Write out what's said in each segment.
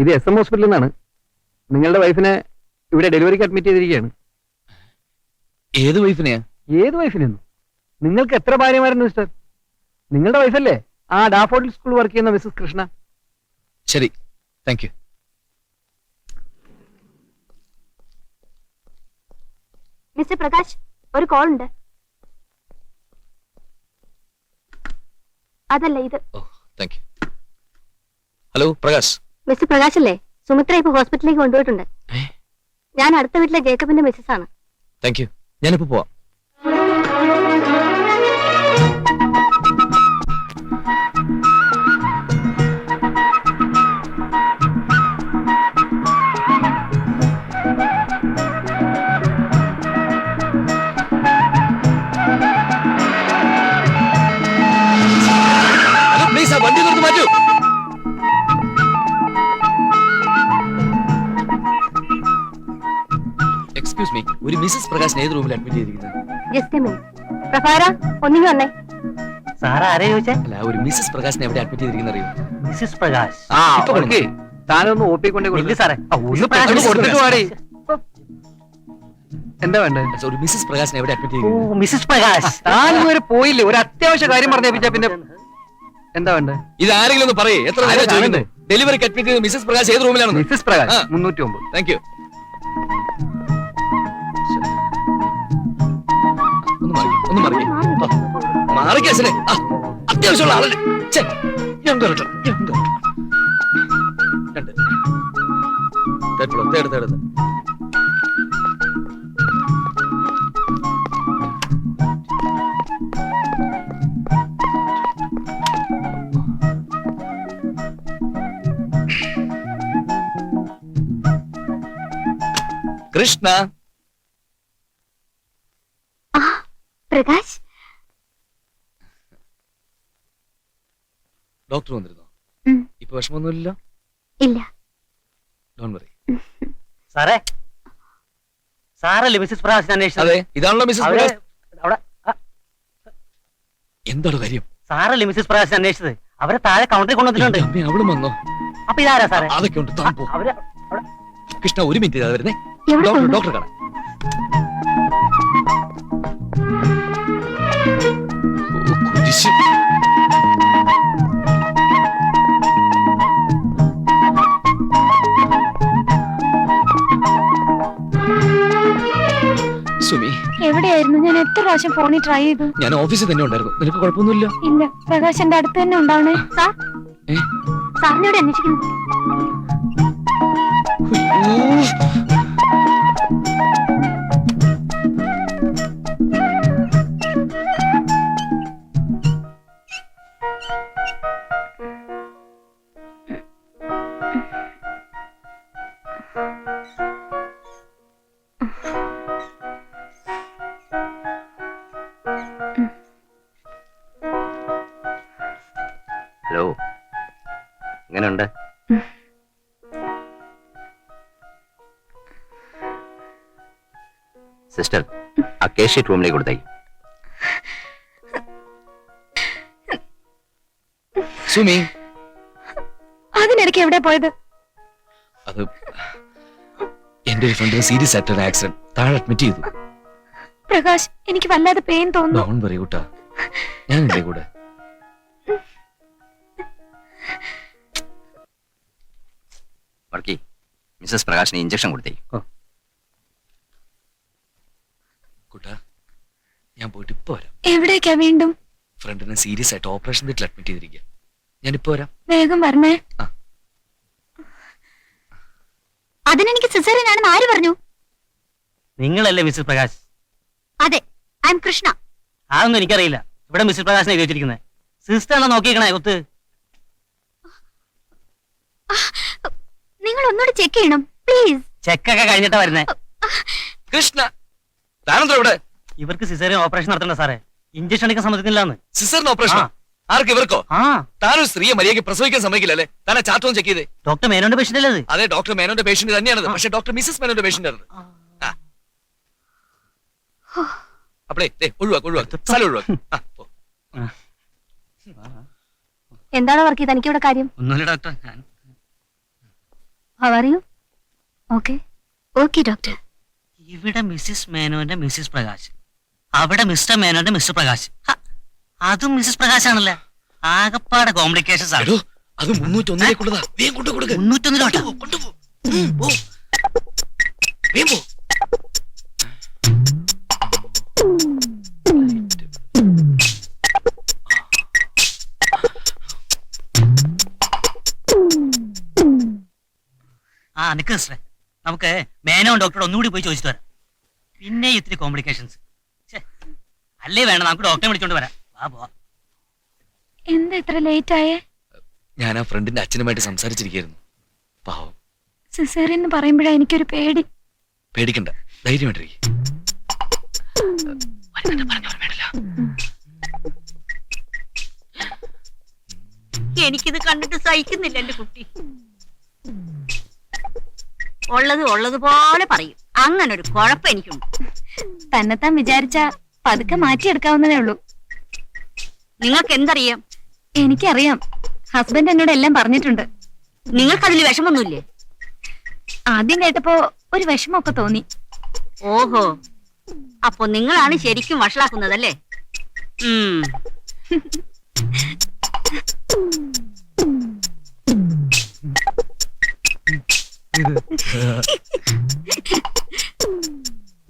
ഇത് SM ഹോസ്പിറ്റലിൽ നിന്നാണ്. നിങ്ങളുടെ വൈഫിനെ ഇവിടെ ഡെലിവറിക്ക് അഡ്മിറ്റ് ചെയ്തിരിക്കുകയാണ്. ഏത് വൈഫിനെയാ? ഏത് വൈഫിനെന്നു? നിങ്ങൾക്ക് എത്ര ഭാര്യമാരുണ്ട് മിസ്റ്റർ? നിങ്ങളുടെ വൈഫല്ലേ ആ ഡാഫോഡിൽ സ്കൂൾ വർക്ക് ചെയ്യുന്ന മിസ്സസ് കൃഷ്ണ? ശരി, താങ്ക് യു. മിസ്റ്റർ പ്രകാശ്, ഒരു കോൾ ഉണ്ട്. അതല്ല ഇത്. Thank you. Hello Prakash. Mister Prakash അല്ലേ? സുമിത്ര ഇപ്പൊ ഹോസ്പിറ്റലിലേക്ക് കൊണ്ടുപോയിട്ടുണ്ട്. ഞാൻ അടുത്ത വീട്ടിലെ ജേക്കബിന്റെ മിസ്സസ് ആണ്. Thank you. ഞാനിപ്പോ പോവാം. പ്ലീസ് ആ വണ്ടി നിർത്തി മാറ്റൂ. എക്സ്ക്യൂസ് മീ, ഒരു മിസ്സസ് പ്രകാശ് ഏത് റൂമിൽ അഡ്മിറ്റ് ചെയ്തിരിക്കുന്നത്? Just a minute. പ്രഭാര, ഒന്നിങ്ങി വന്നേ. സാർ ആരെ ചോദിച്ചേ? അല്ല, ഒരു മിസ്സസ് പ്രകാശിനെ എവിടെ അഡ്മിറ്റ് ചെയ്തിരിക്കുന്ന അറിയോ? മിസ്സിസ് പ്രകാശ്. താനൊന്ന് OP കൊണ്ടേ ഇല്ല സാറേ. കൊടുത്തിട്ട് പാടി. എന്താ വേണ്ടത്? ഒരു മിസ്സസ് പ്രകാശിനെ എവിടെ അഡ്മിറ്റ് ഓ, ചെയ്തിരിക്കുന്നത്? മിസ്സിസ് പ്രകാശ്. താനും വരെ പോയില്ലേ? ഒരു അത്യാവശ്യ കാര്യം പറഞ്ഞേപ്പിച്ചാ പിന്നെ എന്താ വേണ്ടത്? ഇത് ആരെങ്കിലും ഒന്ന് പറയേ. എത്ര നേരം ചോദിക്കുന്നത്? ഡെലിവറിക്ക് അഡ്മിറ്റ് ചെയ്ത മിസ്സസ് പ്രകാശ് ഏത് റൂമിലാണ്? മിസ്സസ് പ്രകാശ് 309. Thank you. ഒന്ന് മാറിക്കേ. അത്യാവശ്യമുള്ള ആളല്ലേ. ഞാൻ കയറട്ടെ. തേട്. കൃഷ്ണ. പ്രകാശ്, ഡോക്ടർ വന്നിരുന്നോ? ഇപ്പൊ വിഷമമൊന്നുമില്ലല്ലോ? ഇല്ല. Don't worry. സാറേ, സാറല്ലേ മിസ്സിസ് പ്രകാശിനെ അന്വേഷിച്ചത്? അതെ, ഇതാണല്ലോ മിസ്സസ് പ്രകാശ്. അവിടെ എന്താണ് കാര്യം? സാറല്ലേ മിസ്സിസ് പ്രകാശിനെ അന്വേഷിച്ചത്? അവരെ താഴെ കൗണ്ടറിൽ കൊണ്ടുവന്നിട്ടുണ്ട്. അമ്മേ, അവളും വന്നോ? അപ്പൊ ഇതാരാ സാറേ? അതൊക്കെ ഉണ്ട്, താൻ പോ. അവര് കൃഷ്ണ, ഒരു മിനിറ്റ് ഇതാ വരുന്നേ. എവിടെ പോകുന്നു? ഡോക്ടർ കാണാം. കുരിശ്. സുമി, എവിടെയായിരുന്നു? ഞാൻ എത്ര പ്രാവശ്യം ഫോണിൽ ട്രൈ ചെയ്തു. ഞാൻ ഓഫീസിൽ തന്നെ ഉണ്ടായിരുന്നു. നിനക്ക് കുഴപ്പമൊന്നുമില്ല? ഇല്ല. പ്രകാശ് എന്റെ അടുത്ത് തന്നെ ഉണ്ടാവണേ. സാർ, സാറിനോട് അന്വേഷിക്കുന്നു. ഹലോ, എങ്ങനെയുണ്ട്? സിസ്റ്റർ, ആ കേസ് ഷീറ്റ് റൂമിലേക്ക് കൊടുത്തേക്ക്. സുമി, അതിനിടയ്ക്ക് എവിടെ പോയത്? അത് എന്റെ ഒരു ഫ്രണ്ടിന് സീരിയസ് ആയിട്ടൊരു ആക്സിഡന്റ്, താഴെ അഡ്മിറ്റ് ചെയ്തു. പ്രകാശ്, എനിക്ക് വല്ലാതെ പെയിൻ തോന്നുന്നു. ഡോണ്ട് വറി കൂട്ടാ, ഞാനില്ലേ കൂടെ. വർക്കി, മിസ്സസ് പ്രകാശിന് ഇഞ്ചക്ഷൻ കൊടുത്തേക്ക്. കൂട്ടാ, ഞാൻ പോയിട്ട് ഇപ്പൊ വരാം. എവിടേക്കാ വീണ്ടും? ഫ്രണ്ടിനെ സീരിയസ് ആയിട്ട് ഓപ്പറേഷൻ തിയേറ്ററിൽ അഡ്മിറ്റ് ചെയ്തിരിക്കുക. ഞാനിപ്പോ വരാം. വേഗം വരണേ. ആ. അതിനെനിക്ക് സിസേറിയനാണെന്ന് ആര് പറഞ്ഞു? നിങ്ങളല്ലേ മിസ്സിസ് പ്രകാശ്? അതെ, ഐ എം കൃഷ്ണ. അതൊന്നും എനിക്കറിയില്ല. ഇവിടെ മിസ്സിസ് പ്രകാശിനെ എഴുതി വെച്ചിരിക്കുന്നത്. സിസ്റ്റർ ആണോ നോക്കിക്കണേ ഒത്ത്? നിങ്ങൾ ഒന്നുകൂടി ചെക്ക് ചെയ്യണം പ്ലീസ്. ചെക്കൊക്കെ കഴിഞ്ഞിട്ടാ വരുന്നേ. കൃഷ്ണ, താനെന്തോ ഇവിടെ? ഇവർക്ക് സിസേറിയൻ ഓപ്പറേഷൻ നടത്തണ്ട സാറേ. ഇഞ്ചക്ഷൻ എടുക്കാൻ സമ്മതിക്കുന്നില്ലാന്ന്. സിസറിന് ഓപ്പറേഷൻ? ആർക്ക്? ഇവർക്കോ? ആ, താനൊരു സ്ത്രീയെ മര്യാദയ്ക്ക് പ്രസവിക്കാൻ സമ്മതിക്കില്ലല്ലേ? താനെ ചാർട്ടൊന്നും ചെക്ക് ചെയ്തേ? ഡോക്ടർ മേനോന്റെ പേഷ്യന്റ് അല്ലേ? അതെ, ഡോക്ടർ മേനോന്റെ പേഷ്യന്റ് തന്നെയാണത്. പക്ഷെ ഡോക്ടർ മിസ്സസ് മേനോന്റെ പേഷ്യന്റ് ആണ്. അപ്പളേ ഒഴിവാക്ക്, സ്ഥലം ഒഴിവാക്ക്. എന്താണ് വർക്ക് ചെയ്ത് എനിക്കിവിടെ കാര്യം? ഒന്നുമില്ല doctor, how are you? Okay okay doctor. ഇവിടെ മിസ്സിസ് മേനോന്റെ മിസ്സിസ് പ്രകാശ്, അവിടെ മിസ്റ്റർ മേനോന്റെ മിസ്റ്റർ പ്രകാശ്. ഹ, അതും മിസ്സിസ് പ്രകാശ് ആണല്ലേ. ആകപ്പാടെ കോംപ്ലിക്കേഷൻസ് ആണ്. എടോ അത് 301 വേഗം കൊണ്ടു കൊടുക്ക. 301 കൊണ്ടുപോ. വേഗം പോ. ആ നിക്ക് സിസ്റ്ററെ, നമുക്ക് മേനോൻ ഡോക്ടറോട് ഒന്നുകൂടി പോയി ചോദിച്ചിട്ട് വരാം. പിന്നെ ഇത്തിരി കോംപ്ലിക്കേഷൻസ്. അല്ലേ വേണം, നമുക്ക് ഡോക്ടറെ വിളിച്ചോണ്ട് വരാം. വാ പോവാ. എന്താ ഇത്ര ലേറ്റ് ആയേ? ഞാൻ ആ ഫ്രണ്ടിന്റെ അച്ഛനുമായിട്ട് സംസാരിച്ചിരിക്കുന്നു. പാവം. സിസേറിയൻ എന്ന് പറയുമ്പോഴാ എനിക്കൊരു പേടി. പേടിക്കണ്ട, ധൈര്യമായിട്ടിരിക്കും. എനിക്കിത് കണ്ടിട്ട് സഹിക്കുന്നില്ല എന്റെ കുട്ടി. ഉള്ളതുപോലെ പറയും. അങ്ങനെ ഒരു കുഴപ്പം എനിക്കുണ്ട്. തന്നെത്താൻ വിചാരിച്ച പതുക്കെ മാറ്റിയെടുക്കാവുന്നതേ ഉള്ളൂ. നിങ്ങൾക്ക് എന്തറിയാം? എനിക്കറിയാം, ഹസ്ബൻഡ് എന്നോട് എല്ലാം പറഞ്ഞിട്ടുണ്ട്. നിങ്ങൾക്കതിൽ വിഷമൊന്നുമില്ലേ? ആദ്യം കേട്ടപ്പോ ഒരു വിഷമമൊക്കെ തോന്നി. ഓഹോ, അപ്പൊ നിങ്ങളാണ് ശരിക്കും വഷളാക്കുന്നതല്ലേ?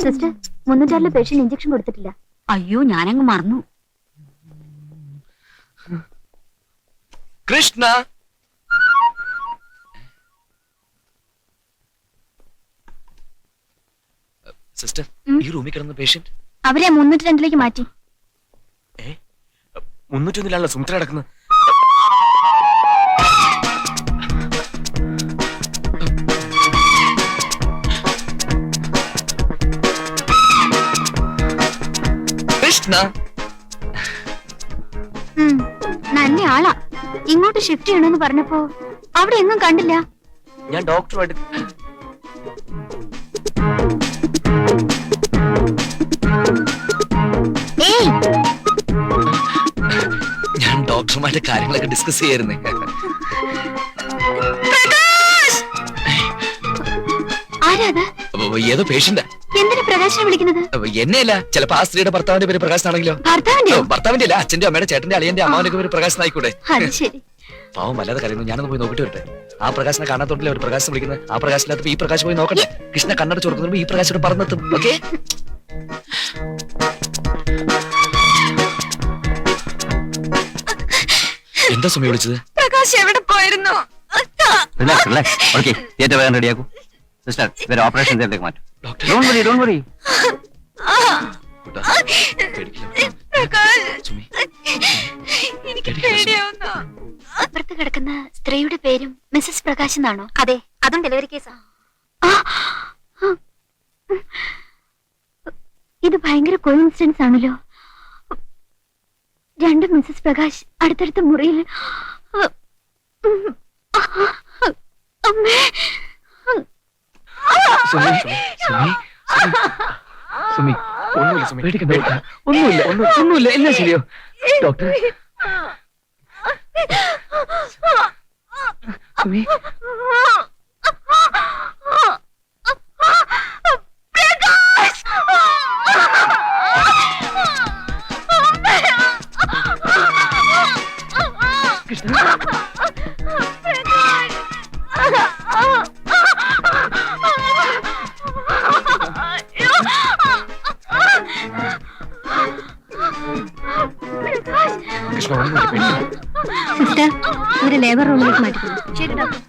സിസ്റ്റർ, 306 പേഷ്യന്റ് ഇഞ്ചക്ഷൻ കൊടുത്തിട്ടില്ല. അയ്യോ, ഞാനങ്ങ് മറന്നു. കൃഷ്ണ, സിസ്റ്റർ, ഈ റൂമിൽ കിടന്ന പേഷ്യന്റ് അവരെ 302 മാറ്റി. 301 സുമിത്ര കിടക്കുന്നത്. കൃഷ്ണ, നല്ല ആളാ. ഇങ്ങോട്ട് ഷിഫ്റ്റ് ചെയ്യണമെന്ന് പറഞ്ഞപ്പോ അവിടെ എങ്ങും കണ്ടില്ല. ഞാൻ ഡോക്ടറുമായിട്ട് ഡോക്ടറുമായിട്ട് കാര്യങ്ങളൊക്കെ ഡിസ്കസ് ചെയ്യായിരുന്നേ. ആരാത്? ഏതോ പേഷ്യന്റാ. എന്തിനാ പ്രകാശനെ വിളിക്കുന്നത്? എന്നെയല്ല, ചിലപ്പോ ആ സ്ത്രീയുടെ ഭർത്താവിന്റെ പേര് പ്രകാശ് ആണെങ്കിലോ? ഭർത്താവിന്റെ അല്ല, അച്ഛന്റെ അമ്മയുടെ ചേട്ടന്റെ അളിയന്റെ അമ്മാവന്റെ പേര് പ്രകാശ് ആയിക്കൂടെ? അത് ശരി. പാവം വല്ലാതെ കരയുന്നു. ഞാനൊന്ന് പോയി നോക്കിട്ട് വരട്ടെ. ആ പ്രകാശിനെ കാണാത്തോണ്ടല്ലേ ഒരു പ്രകാശം വിളിക്കുന്നത്. ആ പ്രകാശിനകത്ത് ഈ പ്രകാശ് പോയി നോക്കട്ടെ. കൃഷ്ണ കണ്ണട ചോർക്കുമ്പോ ഈ പ്രകാശോട് പറന്നെത്തും. ഓക്കെ, എന്താ സുമി വിളിച്ചത്? പ്രകാശ് എവിടെ പോയിരുന്നു? തിയേറ്റർ വേഗം റെഡിയാക്കൂ. സിസ്റ്റർ, ഇവരെ ഓപ്പറേഷൻ തിയേറ്ററിലേക്ക് മാറ്റും. Doctor, don't worry. സുമി, എനിക്ക് പേടിയാവുന്നു. അപ്പുറത്ത് കിടക്കുന്ന സ്ത്രീയുടെ പേരും മിസ്സസ് പ്രകാശ് എന്നാണോ? അതെ, അതും ഡെലിവറി കേസാ. ഇത് ഭയങ്കര കോയിൻസിഡൻസ് ആണല്ലോ. 2 മിസ്സസ് പ്രകാശ് അടുത്തടുത്ത മുറിയിൽ. അമ്മേ, സുമി, സുമി, സുമി, ഒന്നുമില്ല സുമി, പേടിക്കണ്ട. ഒന്നുമില്ല, എല്ലാം ശരിയോ? ഡോക്ടർ, സുമി, സിസ്റ്റർ, ഒരു ലേബർ റൂമിലേക്ക് മാറ്റിക്കുന്നു. ശരി doctor.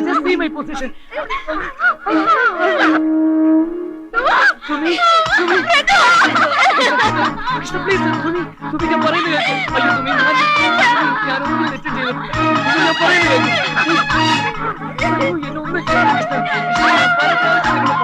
Just see my position. Sumi, Sumi, Krishna, please, Sumi, Sumi, ഞാൻ പറയുന്നത് കേൾക്ക്. അയ്യോ സുമി, ഞാനൊന്നും തെറ്റ് ചെയ്തിട്ടില്ല. Sumi, ഞാൻ പറയുന്നത് കേൾക്ക്. അയ്യോ, എന്നെ ഒന്നും ചെയ്യണ്ട കൃഷ്ണ. കൃഷ്ണ, ഞാൻ പല പ്രാവശ്യം നിങ്ങളെ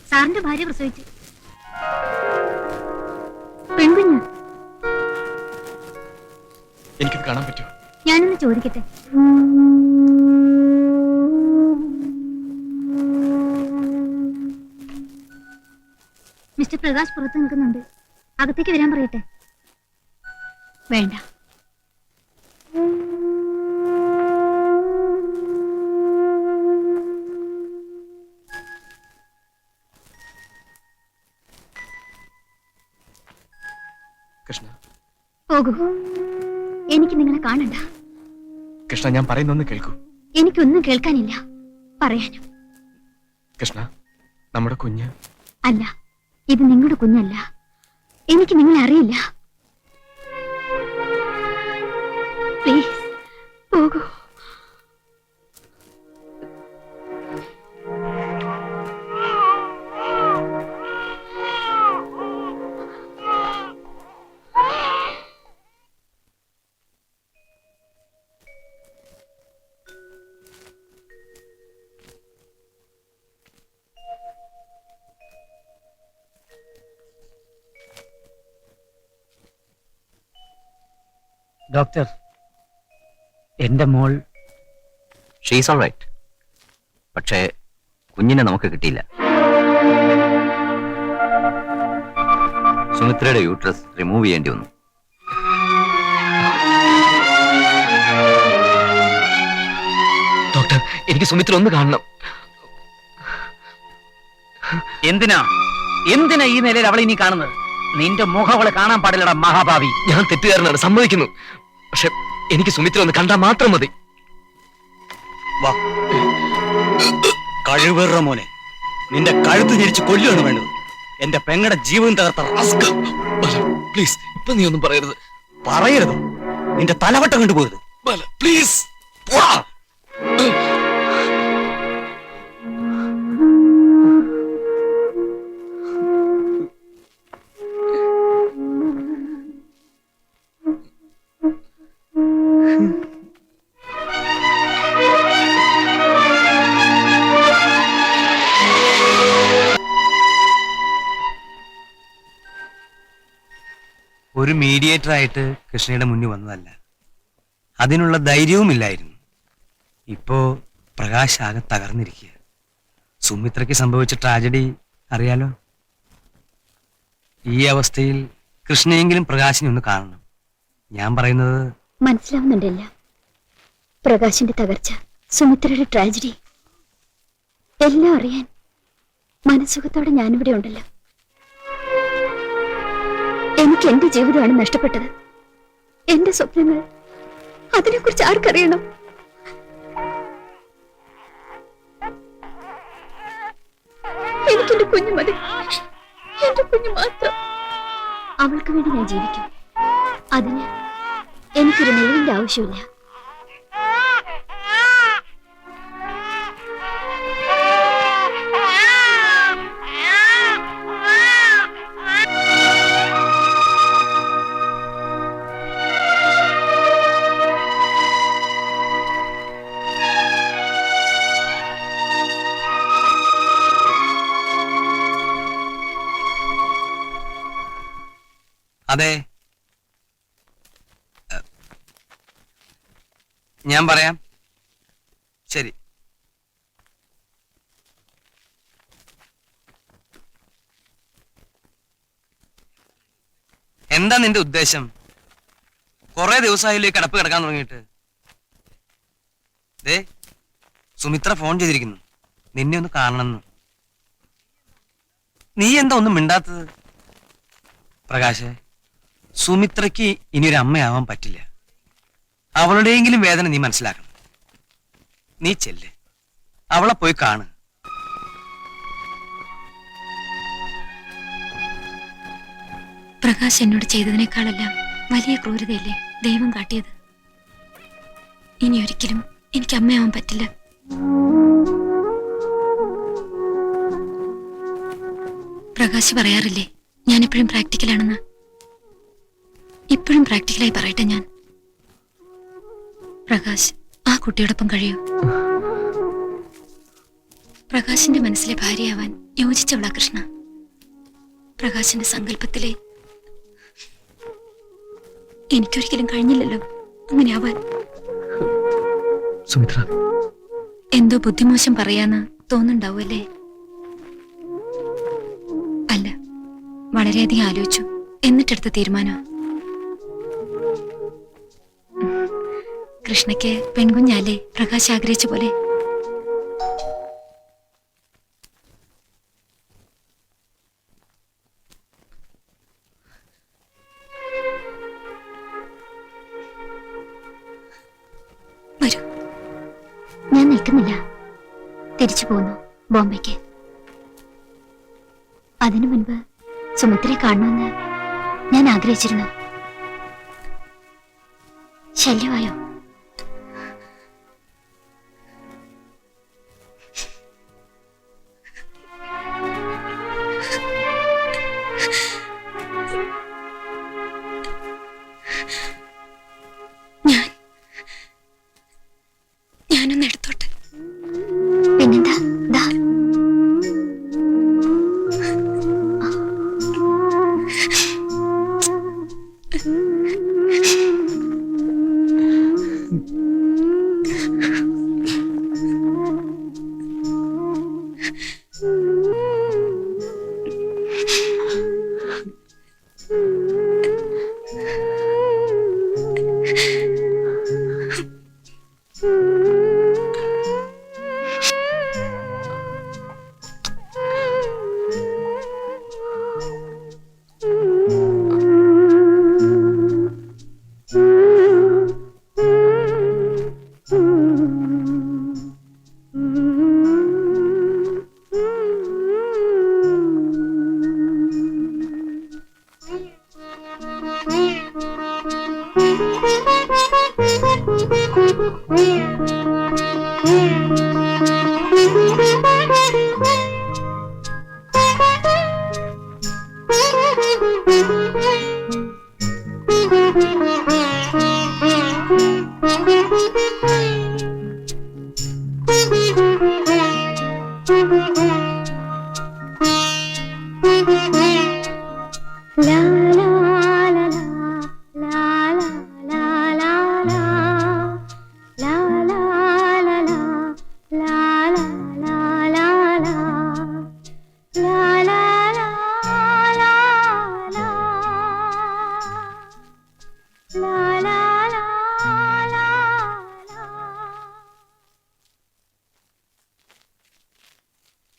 സാറിന്റെ ഭാര്യ പ്രസവിച്ചു. പെൺകുഞ്ഞ്. എനിക്കിത് കാണാൻ പറ്റുമോ? ഞാനൊന്ന് ചോദിക്കട്ടെ? മിസ്റ്റർ പ്രകാശ് പുറത്ത് നിൽക്കുന്നുണ്ട്. അകത്തേക്ക് വരാൻ പറയട്ടെ? വേണ്ട. കൃഷ്ണ, പോകൂ. എനിക്ക് നിങ്ങളെ കാണണ്ട. കൃഷ്ണ, ഞാൻ പറയുന്നൊന്ന് കേൾക്കൂ. എനിക്കൊന്നും കേൾക്കാനില്ല, പറയാനും. കൃഷ്ണ, നമ്മുടെ കുഞ്ഞ്. അല്ല, ഇത് നിങ്ങളുടെ കുഞ്ഞല്ല. എനിക്ക് നിങ്ങളെ അറിയില്ല. പ്ലീസ് പോകൂ. ഡോക്ടർ, എന്റെ മോൾ ഷീസ് ഓൾ റൈറ്റ്. പക്ഷേ കുഞ്ഞിനെ നമുക്ക് കിട്ടിയില്ല. സുമിത്രയുടെ യൂട്രസ് റിമൂവ് ചെയ്യേണ്ടി വന്നു. ഡോക്ടർ, എനിക്ക് സുമിത്ര ഒന്ന് കാണണം. എന്തിനാ ഈ നിലയിൽ അവളെ ഇനി കാണുന്നത്? നിന്റെ മുഖം അവളെ കാണാൻ പാടില്ലടാ മഹാഭാവി. ഞാൻ തെറ്റുകാരനാണ്, സമ്മതിക്കുന്നു. പക്ഷെ എനിക്ക് സുമിത്ര ഒന്ന് കണ്ടാൽ മാത്രം മതി. വാ, കഴിവേറ മോനെ, നിന്റെ കഴുത്ത് ഞെരിച്ച് കൊല്ലുകയാണ് വേണ്ടത്. എന്റെ പെങ്ങടെ ജീവൻ തകർത്ത പ്ലീസ്, ഇപ്പൊ നീ ഒന്നും പറയരുത്. പറയരുതോ? നിന്റെ തലവട്ടം കണ്ടുപോയത്. പ്ലീസ്. ഒരു മീഡിയേറ്റർ ആയിട്ട് കൃഷ്ണയുടെ മുന്നിൽ വന്നതല്ല, അതിനുള്ള ധൈര്യവുമില്ലായിരുന്നു. ഇപ്പോ പ്രകാശ് ആകെ തകർന്നിരിക്കുക. സുമിത്രയ്ക്ക് സംഭവിച്ച ട്രാജഡി അറിയാലോ. ഈ അവസ്ഥയിൽ കൃഷ്ണയെങ്കിലും പ്രകാശിനെ ഒന്ന് കാണണം. ഞാൻ പറയുന്നത് മനസ്സിലാവുന്നുണ്ടല്ല. പ്രകാശിന്റെ തകർച്ച, സുമിത്രയുടെ ട്രാജഡി എല്ലാം അറിയാൻ മനസ്സുഖത്തോടെ ഞാനിവിടെ ഉണ്ടല്ലോ. എനിക്ക് എന്റെ ജീവിതമാണ് നഷ്ടപ്പെട്ടത്. എന്റെ സ്വപ്നങ്ങൾ, അതിനെക്കുറിച്ച് ആർക്കറിയണം? എനിക്കെന്റെ കുഞ്ഞു മതി, എന്റെ കുഞ്ഞു മാത്രം. അവൾക്ക് വേണ്ടി ഞാൻ ജീവിക്കും. അതിന് എനിക്കൊരു നിലവിന്റെ ആവശ്യമില്ല. അതെ, ഞാൻ പറയാം. ശരി. എന്താ നിന്റെ ഉദ്ദേശം? കുറെ ദിവസമായില്ലേ കിടപ്പ് കിടക്കാൻ തുടങ്ങിയിട്ട്? ദേ, സുമിത്ര ഫോൺ ചെയ്തിരിക്കുന്നു, നിന്നെ ഒന്ന് കാണണമെന്ന്. നീ എന്താ ഒന്നും മിണ്ടാത്തത്? പ്രകാശേ, സുമിത്രയ്ക്ക് ഇനിയൊരു അമ്മയാവാൻ പറ്റില്ല. അവളുടെയെങ്കിലും വേദന നീ മനസ്സിലാക്കണം. നീ ചെല്ല്, അവളെ പോയി കാണ്. പ്രകാശ് എന്നോട് ചെയ്തതിനേക്കാളെല്ലാം വലിയ ക്രൂരതയല്ലേ ദൈവം കാട്ടിയത്. ഇനി ഒരിക്കലും എനിക്ക് അമ്മയാവാൻ പറ്റില്ല. പ്രകാശ് പറയാറില്ലേ ഞാനെപ്പോഴും പ്രാക്ടിക്കലാണെന്ന്. ഇപ്പോഴും പ്രാക്ടിക്കലായി പറയട്ടെ ഞാൻ. പ്രകാശ് ആ കുട്ടിയോടൊപ്പം കഴിയൂ. പ്രകാശിന്റെ മനസ്സിലെ ഭാര്യയാവാൻ യോജിച്ചവളാ കൃഷ്ണ. പ്രകാശിന്റെ സങ്കല്പത്തിലെ എനിക്കൊരിക്കലും കഴിഞ്ഞില്ലല്ലോ അങ്ങനെ ആവാൻ. സുമിത്ര, എന്തോ ബുദ്ധിമോശം പറയാന്ന് തോന്നുന്നുണ്ടാവുമല്ലേ? അല്ല, വളരെയധികം ആലോചിച്ചു എന്നിട്ടെടുത്ത തീരുമാനം. കൃഷ്ണയ്ക്ക് പെൺകുഞ്ഞാലേ പ്രകാശ് ആഗ്രഹിച്ച പോലെ. വരൂ. ഞാൻ നിൽക്കുന്നില്ല, തിരിച്ചു പോകുന്നു ബോംബെക്ക്. അതിനു മുൻപ് സുമിത്രയെ കാണണമെന്ന് ഞാൻ ആഗ്രഹിച്ചിരുന്നു. ശല്യമായോ? ഞാനൊന്ന് എടുത്തോട്ടെ. പിന്നെന്താ? ദാ.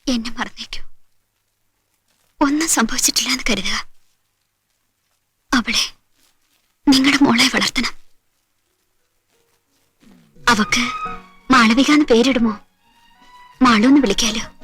എന്നെ മറന്നേക്കൂ. ഒന്നും സംഭവിച്ചിട്ടില്ല എന്ന് കരുതുക. അവളെ നിങ്ങളുടെ മോളെ വളർത്തണം. അവക്ക് മാളവിക എന്ന് പേരിടുമോ? മാളൂന്ന് വിളിക്കാലോ.